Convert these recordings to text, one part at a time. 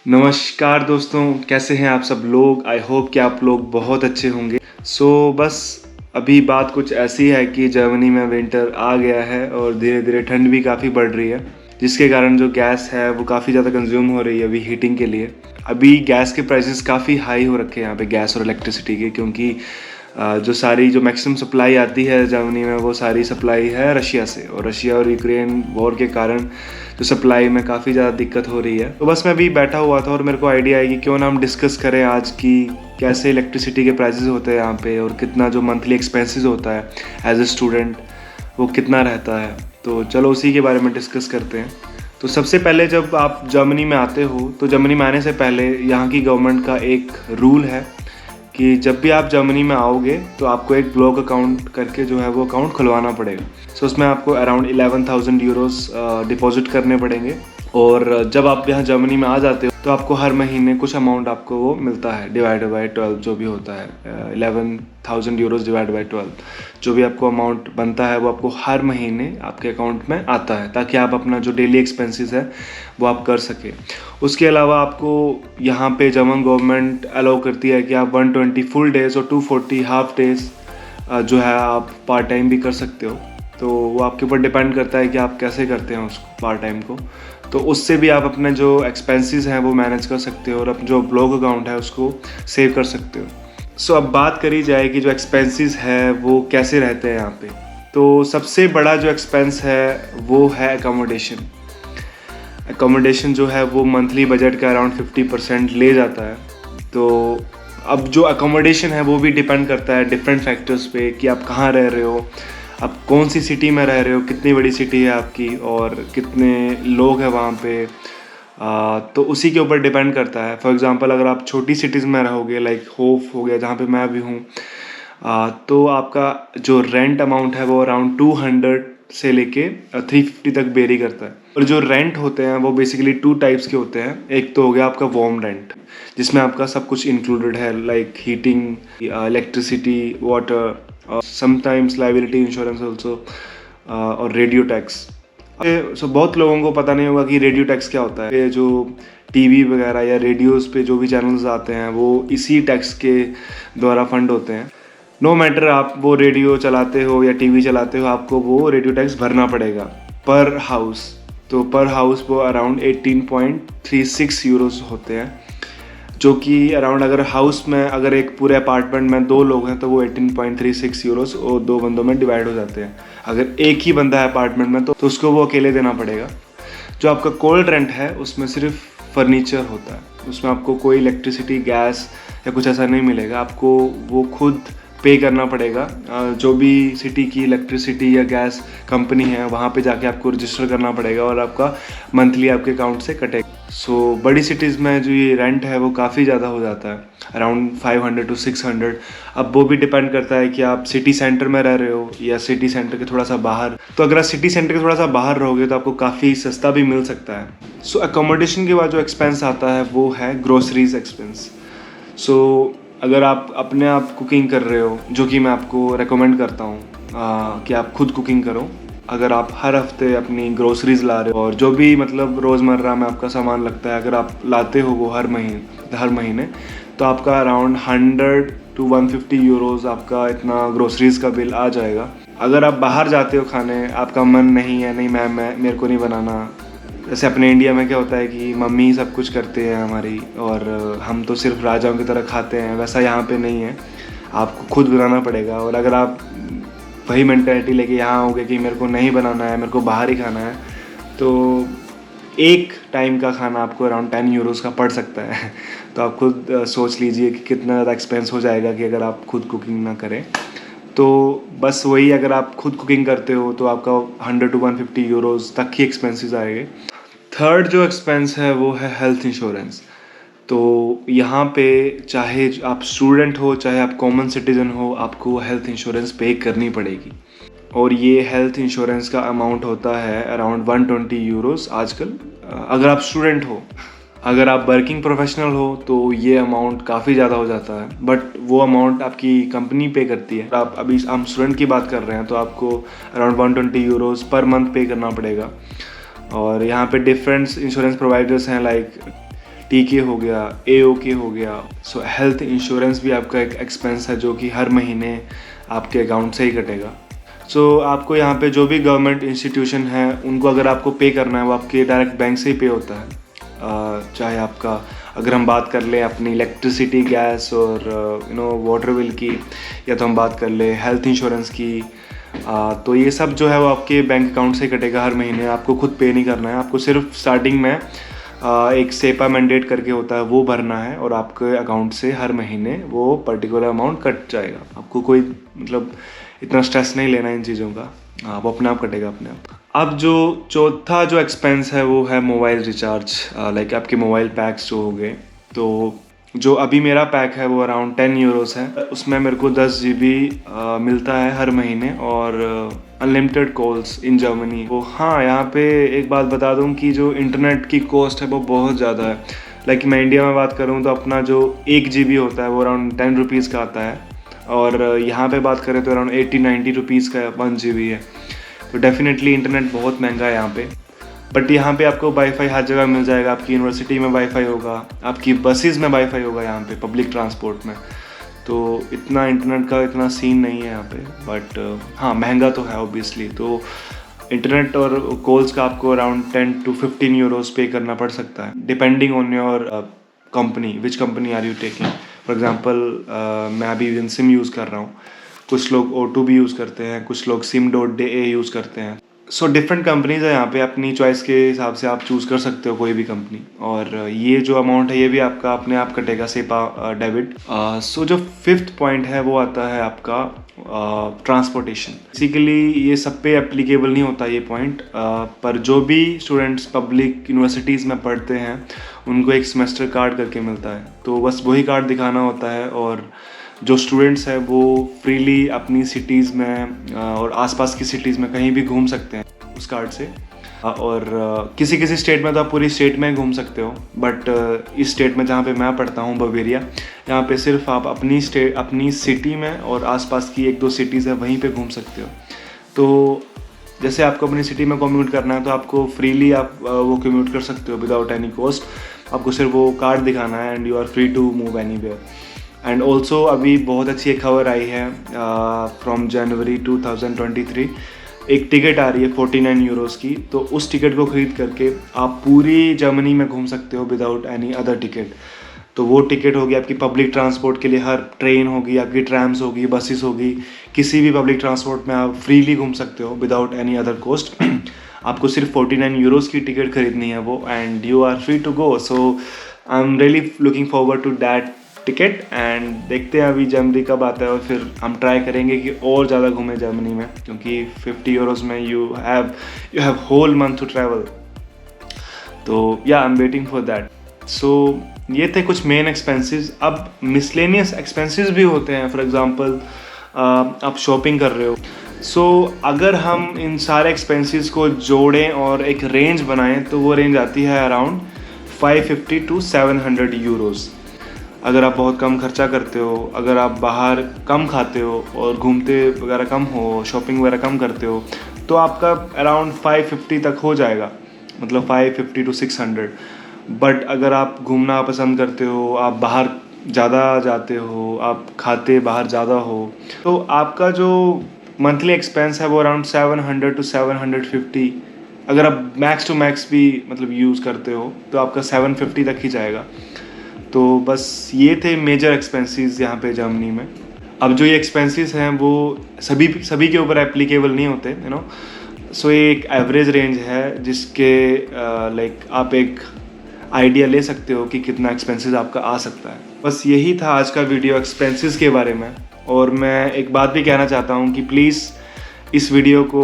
नमस्कार दोस्तों, कैसे हैं आप सब लोग। आई होप कि आप लोग बहुत अच्छे होंगे। बस अभी बात कुछ ऐसी है कि जर्मनी में विंटर आ गया है और धीरे धीरे ठंड भी काफ़ी बढ़ रही है, जिसके कारण जो गैस है वो काफ़ी ज़्यादा कंज्यूम हो रही है अभी हीटिंग के लिए। अभी गैस के प्राइसेस काफ़ी हाई हो रखे हैं यहाँ पे, गैस और इलेक्ट्रिसिटी के, क्योंकि जो मैक्सिमम सप्लाई आती है जर्मनी में वो सारी सप्लाई है रशिया से, और रशिया और यूक्रेन वॉर के कारण जो सप्लाई में काफ़ी ज़्यादा दिक्कत हो रही है। तो बस मैं अभी बैठा हुआ था और मेरे को आइडिया आई कि क्यों ना हम डिस्कस करें आज की कैसे इलेक्ट्रिसिटी के प्राइसेस होते हैं यहाँ पे, और कितना जो मंथली एक्सपेंसेस होता है एज ए स्टूडेंट वो कितना रहता है। तो चलो उसी के बारे में डिस्कस करते हैं। तो सबसे पहले जब आप जर्मनी में आते हो तो जर्मनी में आने से पहले यहाँ की गवर्नमेंट का एक रूल है कि जब भी आप जर्मनी में आओगे तो आपको एक ब्लॉक अकाउंट करके जो है वो अकाउंट खुलवाना पड़ेगा। उसमें आपको अराउंड 11,000 यूरोस डिपॉजिट करने पड़ेंगे, और जब आप यहाँ जर्मनी में आ जाते हो तो आपको हर महीने कुछ अमाउंट आपको वो मिलता है डिवाइडेड बाय 12, जो भी होता है 11,000 यूरोस डिवाइड बाय 12, जो भी आपको अमाउंट बनता है वो आपको हर महीने आपके अकाउंट में आता है, ताकि आप अपना जो डेली एक्सपेंसेस है वो आप कर सके। उसके अलावा आपको यहाँ पे जर्मन गवर्नमेंट अलाउ करती है कि आप 120 फुल डेज़ और 240 हाफ डेज़ जो है आप पार्ट टाइम भी कर सकते हो। तो वो आपके ऊपर डिपेंड करता है कि आप कैसे करते हैं उसको, पार्ट टाइम को। तो उससे भी आप अपने जो एक्सपेंसेस हैं वो मैनेज कर सकते हो और अपना जो ब्लॉक अकाउंट है उसको सेव कर सकते हो। अब बात करी जाए कि जो एक्सपेंसेस है वो कैसे रहते हैं यहाँ पे। तो सबसे बड़ा जो एक्सपेंस है वो है अकोमोडेशन। अकोमोडेशन जो है वो मंथली बजट का अराउंड 50% ले जाता है। तो अब जो अकोमोडेशन है वो भी डिपेंड करता है डिफरेंट फैक्टर्स पे कि आप कहाँ रह रहे हो, आप कौन सी सिटी में रह रहे हो, कितनी बड़ी सिटी है आपकी और कितने लोग हैं वहाँ पे। तो उसी के ऊपर डिपेंड करता है। फॉर एग्जांपल अगर आप छोटी सिटीज़ में रहोगे, लाइक होफ हो गया जहाँ पे मैं भी हूँ, तो आपका जो रेंट अमाउंट है वो अराउंड 200 से लेके 350 तक वेरी करता है। और जो रेंट होते हैं वो बेसिकली 2 टाइप्स के होते हैं। एक तो हो गया आपका वार्म रेंट, जिसमें आपका सब कुछ इंक्लूडेड है, like heating, electricity, water, sometimes liability insurance also, और रेडियो टैक्स। बहुत लोगों को पता नहीं होगा कि रेडियो टैक्स क्या होता है। ये जो टीवी वगैरह या रेडियोज़ पे जो भी चैनल्स आते हैं वो इसी टैक्स के द्वारा फंड होते हैं। नो मैटर आप वो रेडियो चलाते हो या टीवी चलाते हो, आपको वो रेडियो टैक्स भरना पड़ेगा पर हाउस। तो पर हाउस वो अराउंड 18.36 यूरोस होते हैं, जो कि अराउंड अगर हाउस में अगर एक पूरे अपार्टमेंट में 2 लोग हैं तो वो 18.36 यूरोस और 2 बंदों में डिवाइड हो जाते हैं। अगर एक ही बंदा है अपार्टमेंट में तो उसको वो अकेले देना पड़ेगा। जो आपका कोल्ड रेंट है उसमें सिर्फ फर्नीचर होता है, उसमें आपको कोई इलेक्ट्रिसिटी, गैस या कुछ ऐसा नहीं मिलेगा। आपको वो खुद पे करना पड़ेगा। जो भी सिटी की इलेक्ट्रिसिटी या गैस कंपनी है वहाँ पे जाके आपको रजिस्टर करना पड़ेगा और आपका मंथली आपके अकाउंट से कटेगा। बड़ी सिटीज़ में जो ये रेंट है वो काफ़ी ज़्यादा हो जाता है, अराउंड 500 to 600। अब वो भी डिपेंड करता है कि आप सिटी सेंटर में रह रहे हो या सिटी सेंटर के थोड़ा सा बाहर। तो अगर आप सिटी सेंटर के थोड़ा सा बाहर रहोगे तो आपको काफ़ी सस्ता भी मिल सकता है। अकोमोडेशन के बाद जो एक्सपेंस आता है वो है ग्रोसरीज एक्सपेंस। अगर आप अपने आप कुकिंग कर रहे हो, जो कि मैं आपको रेकमेंड करता हूँ कि आप खुद कुकिंग करो। अगर आप हर हफ्ते अपनी ग्रोसरीज ला रहे हो और जो भी मतलब रोज़मर्रा में आपका सामान लगता है, अगर आप लाते हो वो हर महीने तो आपका अराउंड 100 to 150 यूरोज़ आपका इतना ग्रोसरीज का बिल आ जाएगा। अगर आप बाहर जाते हो खाने, आपका मन नहीं है, नहीं मैं मेरे को नहीं बनाना, जैसे अपने इंडिया में क्या होता है कि मम्मी सब कुछ करते हैं हमारी और हम तो सिर्फ राजाओं की तरह खाते हैं, वैसा यहाँ पे नहीं है, आपको खुद बनाना पड़ेगा। और अगर आप वही मेंटालिटी लेके यहाँ आओगे कि मेरे को नहीं बनाना है, मेरे को बाहर ही खाना है, तो एक टाइम का खाना आपको अराउंड 10 यूरोज़ का पड़ सकता है। तो आप खुद सोच लीजिए कि कितना ज़्यादा एक्सपेंस हो जाएगा कि अगर आप खुद कुकिंग ना करें। तो बस वही, अगर आप खुद कुकिंग करते हो तो आपका 100 to 150 यूरोज़ तक ही एक्सपेंसेस आएंगे। थर्ड जो एक्सपेंस है वो है हेल्थ इंश्योरेंस। तो यहाँ पे चाहे आप स्टूडेंट हो चाहे आप कॉमन सिटीज़न हो, आपको हेल्थ इंश्योरेंस पे करनी पड़ेगी। और ये हेल्थ इंश्योरेंस का अमाउंट होता है अराउंड 120 यूरोज़ आजकल, अगर आप स्टूडेंट हो। अगर आप वर्किंग प्रोफेशनल हो तो ये अमाउंट काफ़ी ज़्यादा हो जाता है, बट वो अमाउंट आपकी कंपनी पे करती है। आप अभी हम स्टूडेंट की बात कर रहे हैं तो आपको अराउंड 120 यूरोज़ पर मंथ पे करना पड़ेगा। और यहाँ पे डिफरेंट इंश्योरेंस प्रोवाइडर्स हैं, लाइक टीके हो गया, AOK हो गया। सो हेल्थ इंश्योरेंस भी आपका एक एक्सपेंस है जो कि हर महीने आपके अकाउंट से ही कटेगा। सो आपको यहाँ पे जो भी गवर्नमेंट इंस्टीट्यूशन है उनको अगर आपको पे करना है वो आपके डायरेक्ट बैंक से ही पे होता है। चाहे आपका अगर हम बात कर लें अपनी इलेक्ट्रिसिटी, गैस और वाटर बिल की, या तो हम बात कर लें हेल्थ इंश्योरेंस की, तो ये सब जो है वो आपके बैंक अकाउंट से कटेगा हर महीने। आपको खुद पे नहीं करना है, आपको सिर्फ स्टार्टिंग में एक सेपा मैंडेट करके होता है वो भरना है और आपके अकाउंट से हर महीने वो पर्टिकुलर अमाउंट कट जाएगा। आपको कोई मतलब इतना स्ट्रेस नहीं लेना इन चीज़ों का, वो अपने आप कटेगा अपने आप। अब जो चौथा जो एक्सपेंस है वो है मोबाइल रिचार्ज, लाइक आपके मोबाइल पैक्स जो हो गए। तो जो अभी मेरा पैक है वो अराउंड 10 यूरोस है, उसमें मेरे को 10 GB मिलता है हर महीने और अनलिमिटेड कॉल्स इन जर्मनी। तो हाँ, यहाँ पे एक बात बता दूँ कि जो इंटरनेट की कॉस्ट है वो बहुत ज़्यादा है। लाइक मैं इंडिया में बात करूँ तो अपना जो 1 GB होता है वो अराउंड 10 रुपीज़ का आता है, और यहाँ पे बात करें तो अराउंड 80-90 रुपीज़ का 1 GB है। तो डेफिनेटली इंटरनेट बहुत महंगा है यहाँ पे। बट यहाँ पे आपको वाईफाई हर जगह मिल जाएगा। आपकी यूनिवर्सिटी में वाईफाई होगा, आपकी बसेस में वाईफाई होगा, यहाँ पे पब्लिक ट्रांसपोर्ट में। तो इतना इंटरनेट का इतना सीन नहीं है यहाँ पे। बट हाँ, महंगा तो है ऑब्वियसली। तो इंटरनेट और कॉल्स का आपको अराउंड 10 to 15 यूरोस पे करना पड़ सकता है, depending on your company, which company are you taking. For example मैं अभी विनसिम यूज़ कर रहा हूँ, कुछ लोग O2 भी यूज़ करते हैं, कुछ लोग sim.de यूज़ करते हैं। सो डिफरेंट कंपनीज है यहाँ पे, अपनी चॉइस के हिसाब से आप चूज़ कर सकते हो कोई भी कंपनी। और ये जो अमाउंट है ये भी आपका अपने आप कटेगा सेपा डेबिट। सो जो 5th पॉइंट है वो आता है आपका ट्रांसपोर्टेशन। बेसिकली ये सब पे एप्लीकेबल नहीं होता ये पॉइंट, पर जो भी स्टूडेंट्स पब्लिक यूनिवर्सिटीज़ में पढ़ते हैं उनको एक सेमेस्टर कार्ड करके मिलता है। तो बस वही कार्ड दिखाना होता है और जो स्टूडेंट्स हैं वो फ्रीली अपनी सिटीज़ में और आसपास की सिटीज़ में कहीं भी घूम सकते हैं उस कार्ड से। और किसी किसी स्टेट में तो आप पूरी स्टेट में घूम सकते हो, बट इस स्टेट में जहाँ पे मैं पढ़ता हूँ बवेरिया, यहाँ पे सिर्फ आप अपनी सिटी में और आसपास की 1-2 सिटीज़ है वहीं पे घूम सकते हो। तो जैसे आपको अपनी सिटी में कम्यूट करना है तो आपको फ्रीली आप वो कम्यूट कर सकते हो विदाउट एनी कॉस्ट। आपको सिर्फ वो कार्ड दिखाना है and you are free to move anywhere. And also अभी बहुत अच्छी एक खबर आई है, फ्रॉम जनवरी 2023 एक टिकट आ रही है 49 यूरोस की। तो उस टिकट को ख़रीद करके आप पूरी जर्मनी में घूम सकते हो विदाउट एनी अदर टिकट। तो वो टिकट होगी आपकी पब्लिक ट्रांसपोर्ट के लिए, हर ट्रेन होगी, आपकी ट्रैम्स होगी, बसेस होगी, किसी भी पब्लिक ट्रांसपोर्ट में आप फ्रीली घूम सकते हो विदाउट एनी अदर कॉस्ट। आपको सिर्फ 49 यूरोस की टिकट खरीदनी है वो, and you are free to go. So I am really looking forward to that ticket. And देखते हैं अभी जनवरी कब आता है और फिर हम ट्राई करेंगे कि और ज़्यादा घूमें जर्मनी में, क्योंकि 50 यूरोस में you have whole month to travel. तो या I am waiting for that. So ये थे कुछ मेन एक्सपेंसेस। अब मिसलेनियस एक्सपेंसेस भी होते हैं। फॉर एग्जांपल आप शॉपिंग कर रहे हो, सो अगर हम इन सारे एक्सपेंसेस को जोड़ें और एक रेंज बनाएं तो वो रेंज आती है अराउंड 550 to 700 यूरोस। अगर आप बहुत कम खर्चा करते हो, अगर आप बाहर कम खाते हो और घूमते वगैरह कम हो, शॉपिंग वगैरह कम करते हो, तो आपका अराउंड 550 तक हो जाएगा, मतलब 550 to 600। बट अगर आप घूमना पसंद करते हो, आप बाहर ज़्यादा जाते हो, आप खाते बाहर ज़्यादा हो, तो आपका जो मंथली एक्सपेंस है वो अराउंड 700 to 750। अगर आप मैक्स टू मैक्स भी मतलब यूज़ करते हो तो आपका 750 तक ही जाएगा। तो बस ये थे मेजर एक्सपेंसेस यहाँ पे जर्मनी में। अब जो ये एक्सपेंसेस हैं वो सभी के ऊपर एप्लीकेबल नहीं होते, यू नो। सो ये एक एवरेज रेंज है जिसके लाइक आप एक आइडिया ले सकते हो कि कितना एक्सपेंसेस आपका आ सकता है। बस यही था आज का वीडियो एक्सपेंसेस के बारे में। और मैं एक बात भी कहना चाहता हूँ कि प्लीज़ इस वीडियो को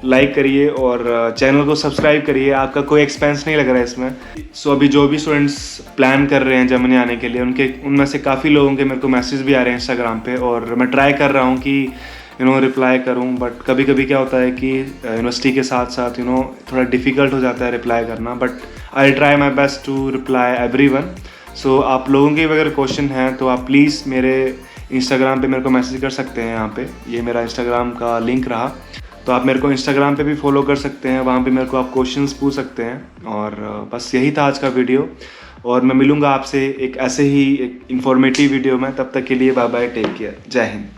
लाइक करिए और चैनल को सब्सक्राइब करिए। आपका कोई एक्सपेंस नहीं लग रहा है इसमें। सो अभी जो भी स्टूडेंट्स प्लान कर रहे हैं जर्मनी आने के लिए, उनमें से काफ़ी लोगों के मेरे को मैसेज भी आ रहे हैं इंस्टाग्राम पे, और मैं ट्राई कर रहा हूँ कि रिप्लाई करूँ। बट कभी कभी क्या होता है कि यूनिवर्सिटी के साथ साथ थोड़ा डिफ़िकल्ट हो जाता है रिप्लाई करना। But I try my best to reply everyone. So आप लोगों के अगर क्वेश्चन हैं तो आप प्लीज़ मेरे इंस्टाग्राम पे मेरे को मैसेज कर सकते हैं। यहाँ पे ये मेरा इंस्टाग्राम का लिंक रहा। तो आप मेरे को इंस्टाग्राम पे भी फॉलो कर सकते हैं, वहाँ पे मेरे को आप क्वेश्चंस पूछ सकते हैं। और बस यही था आज का वीडियो, और मैं मिलूँगा आपसे एक ऐसे ही एक इन्फॉर्मेटिव वीडियो में। तब तक के लिए बाय बाय, टेक केयर, जय हिंद।